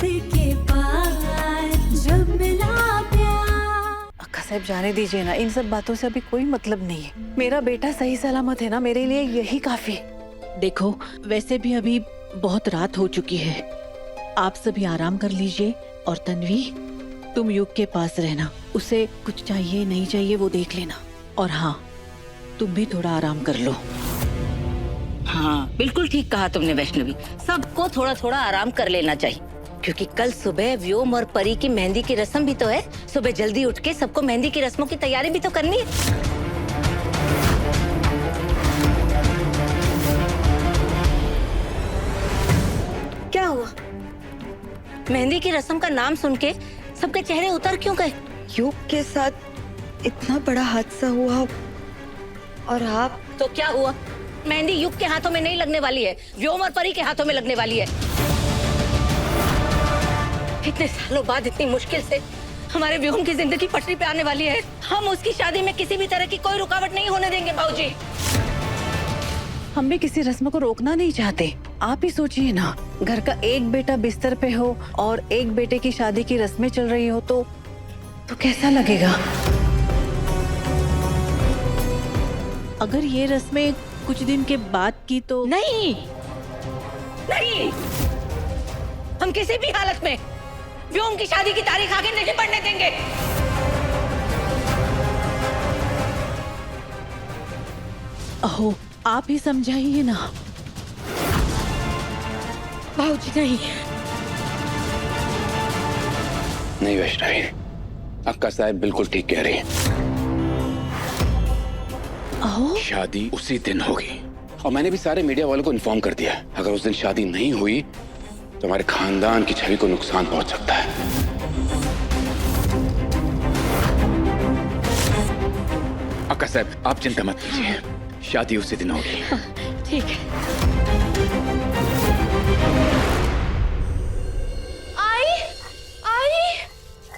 के पार जब मिला प्यार। अक्का साहब जाने दीजिए ना, इन सब बातों से अभी कोई मतलब नहीं है। मेरा बेटा सही सलामत है ना, मेरे लिए यही काफी। देखो, वैसे भी अभी बहुत रात हो चुकी है, आप सभी आराम कर लीजिए। और तन्वी, तुम युग के पास रहना, उसे कुछ चाहिए नहीं चाहिए वो देख लेना। और हाँ, तुम भी थोड़ा आराम कर लो। हाँ, बिल्कुल ठीक कहा तुमने वैष्णवी, सबको थोड़ा थोड़ा आराम कर लेना चाहिए, क्योंकि कल सुबह व्योम और परी की मेहंदी की रस्म भी तो है। सुबह जल्दी उठ के सबको मेहंदी की रस्मों की तैयारी भी तो करनी है। क्या हुआ? मेहंदी की रस्म का नाम सुन के सबके चेहरे उतर क्यों गए? युग के साथ इतना बड़ा हादसा हुआ और आप। तो क्या हुआ? मेहंदी युग के हाथों में नहीं लगने वाली है, व्योम और परी के हाथों में लगने वाली है। इतने सालों बाद इतनी मुश्किल से हमारे व्योम की जिंदगी पटरी पे आने वाली है। हम उसकी शादी में किसी भी तरह की कोई रुकावट नहीं होने देंगे बाबूजी। हम भी किसी रस्म को रोकना नहीं चाहते। आप ही सोचिए ना, घर का एक बेटा बिस्तर पे हो और एक बेटे की शादी की रस्में चल रही हो तो कैसा लगेगा? अगर ये रस्में कुछ दिन के बाद की तो नहीं, नहीं, हम किसी भी हालत में व्योम की शादी की तारीख आगे नहीं बढ़ने देंगे। अहो, आप ही समझाइए ना। बाबूजी नहीं। नहीं वैष्णवी, अक्का साहब बिल्कुल ठीक कह रही है। अहो, शादी उसी दिन होगी और मैंने भी सारे मीडिया वालों को इन्फॉर्म कर दिया। अगर उस दिन शादी नहीं हुई तो हमारे खानदान की छवि को नुकसान पहुंच सकता है। अक्का साहब, आप चिंता मत कीजिए, शादी उसी दिन होगी। ठीक है।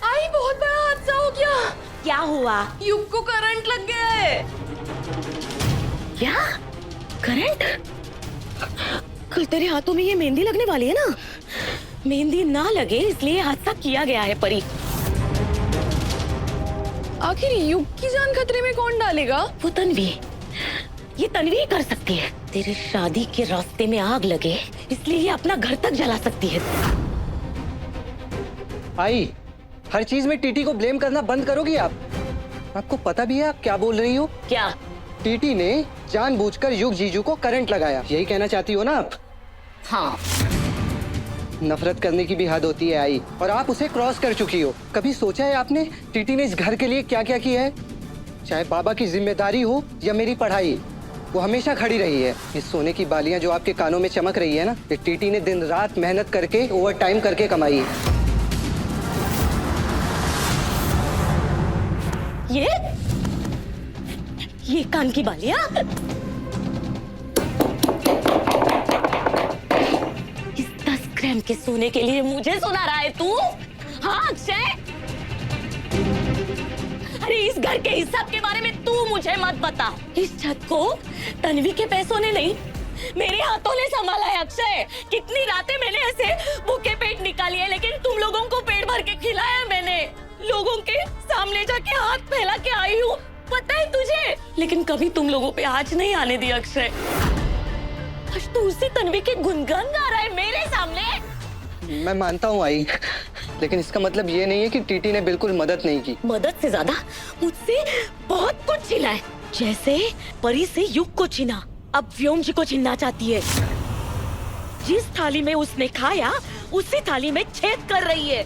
आई बहुत बड़ा हादसा हो गया। क्या हुआ? युग को करंट लग गया है। क्या? करंट? कल तेरे हाथों में ये मेहंदी लगने वाली है ना? मेहंदी ना लगे इसलिए हादसा किया गया है परी। आखिर युग की जान खतरे में कौन डालेगा? वो तन्वी, ये तन्वी ही कर सकती है। तेरे शादी के रास्ते में आग लगे इसलिए ये अपना घर तक जला सकती है। आई, हर चीज में टीटी को ब्लेम करना बंद करोगी आप? आपको पता भी है आप क्या बोल रही हो? क्या? टीटी ने जानबूझकर युग जीजू को करंट लगाया, यही कहना चाहती हो ना आप? हाँ। नफरत करने की भी हद होती है आई, और आप उसे क्रॉस कर चुकी हो। कभी सोचा है आपने टीटी ने इस घर के लिए क्या क्या किया है? चाहे बाबा की जिम्मेदारी हो या मेरी पढ़ाई, वो हमेशा खड़ी रही है। ये सोने की बालियां जो आपके कानों में चमक रही है ना, ये टीटी ने दिन रात मेहनत करके ओवर टाइम करके कमाई है। ये कान की बालियां? इस 10 ग्राम के सोने के लिए मुझे सुना रहा है तू? हाँ अक्षय, अरे इस घर के हिसाब के बारे में तू मुझे मत बता। इस छत को तन्वी के पैसों ने नहीं, मेरे हाथों ने संभाला है अक्षय। कितनी रातें मैंने ऐसे भूखे पेट निकाली है, लेकिन तुम लोगों को पेट भर के खिलाया मैंने। लोगों के सामने जाके हाथ फैला के आई हूँ, पता है तुझे, लेकिन कभी तुम लोगों पे आज नहीं आने दिया अक्षय। आज तो उसी तन्वी के गुणगान गा रहा है मेरे सामने। मैं मानता हूँ आई, लेकिन इसका मतलब ये नहीं है कि टीटी ने बिल्कुल मदद नहीं की। मदद से ज्यादा मुझसे बहुत कुछ छीना है। जैसे परी से युग को छीना, अब व्योम जी को छीनना चाहती है। जिस थाली में उसने खाया उसी थाली में छेद कर रही है।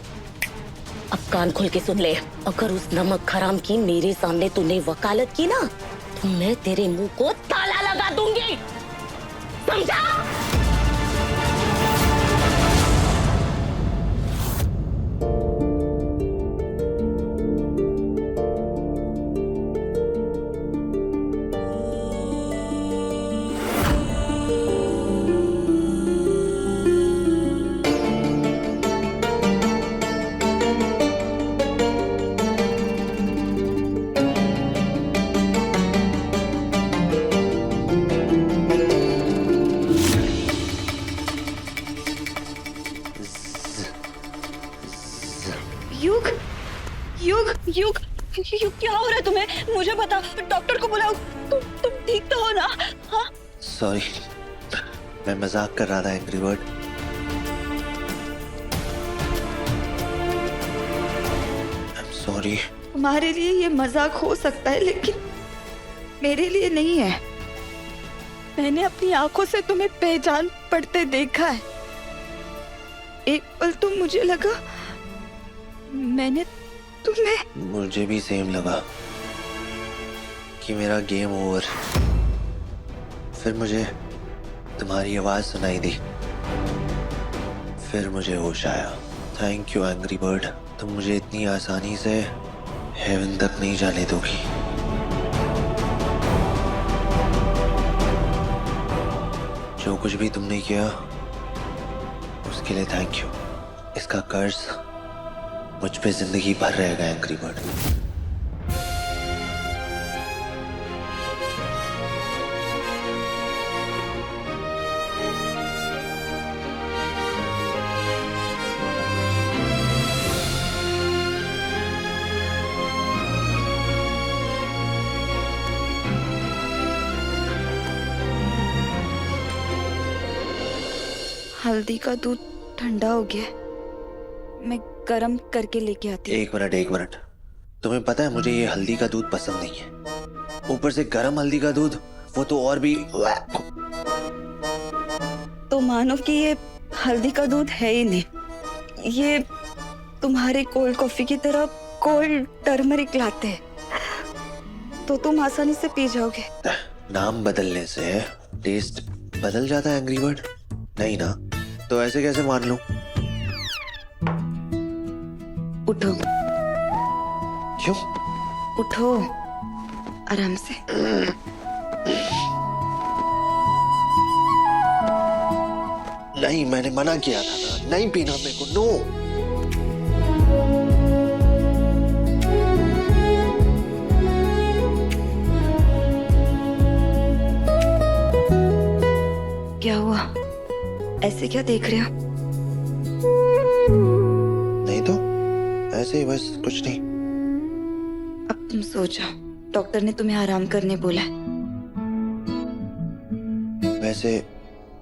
अब कान खोल के सुन ले, अगर उस नमक हराम की मेरे सामने तूने वकालत की ना, तो मैं तेरे मुंह को ताला लगा दूंगी, समझा? युग युग युग युग क्या हो रहा है तुम्हें? मुझे बता, डॉक्टर को बुलाओ। तुम ठीक तो हो ना? हाँ? सॉरी, मैं मजाक कर रहा था angry bird. I am sorry. तुम्हारे लिए ये मजाक हो सकता है, लेकिन मेरे लिए नहीं है। मैंने अपनी आंखों से तुम्हें पहचान पड़ते देखा है। एक पल तो मुझे लगा मैंने तुम्हें। मुझे भी सेम लगा कि मेरा गेम ओवर। फिर मुझे तुम्हारी आवाज सुनाई दी, फिर मुझे होश आया। थैंक यू एंग्री बर्ड, तुम मुझे इतनी आसानी से हेवन तक नहीं जाने दोगी। जो कुछ भी तुमने किया उसके लिए थैंक यू। इसका कर्ज मुझ पे जिंदगी भर रहेगा एंग्री बर्ड। हल्दी का दूध ठंडा हो गया, मैं गरम करके लेके आती हूँ। एक मिनट, तुम्हें पता है मुझे ये हल्दी का दूध पसंद नहीं है। ऊपर से गरम हल्दी का दूध, वो तो और भी। तो मानो कि ये हल्दी का दूध है ही नहीं, ये तुम्हारे कोल्ड कॉफी की तरह कोल्ड टर्मरिक लाते हैं, तो तुम आसानी से पी जाओगे। नाम बदलने से टेस्ट बदल जाता है एंग्री बर्ड? नहीं ना, तो ऐसे कैसे मान लूं? उठो। क्यों? उठो आराम से। नहीं, मैंने मना किया था ना, नहीं पीना मेरे को। नो। क्या हुआ? ऐसे क्या देख रहे हो? नहीं तो ऐसे ही, बस कुछ नहीं। अब तुम सो जाओ, डॉक्टर ने तुम्हें आराम करने बोला है। वैसे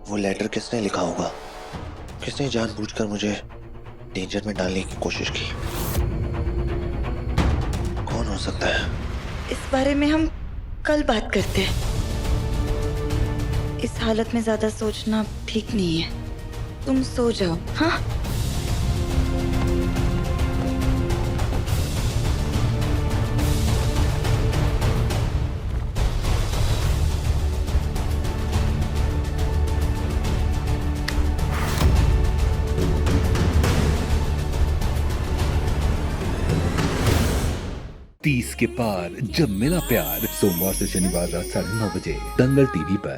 वो लेटर किसने लिखा होगा? किसने जानबूझकर मुझे डेंजर में डालने की कोशिश की? कौन हो सकता है? इस बारे में हम कल बात करते हैं। इस हालत में ज्यादा सोचना ठीक नहीं है। तुम सो जाओ, हाँ? तीस के पार जब मिला प्यार, सोमवार से शनिवार रात 9:30 बजे दंगल टीवी पर।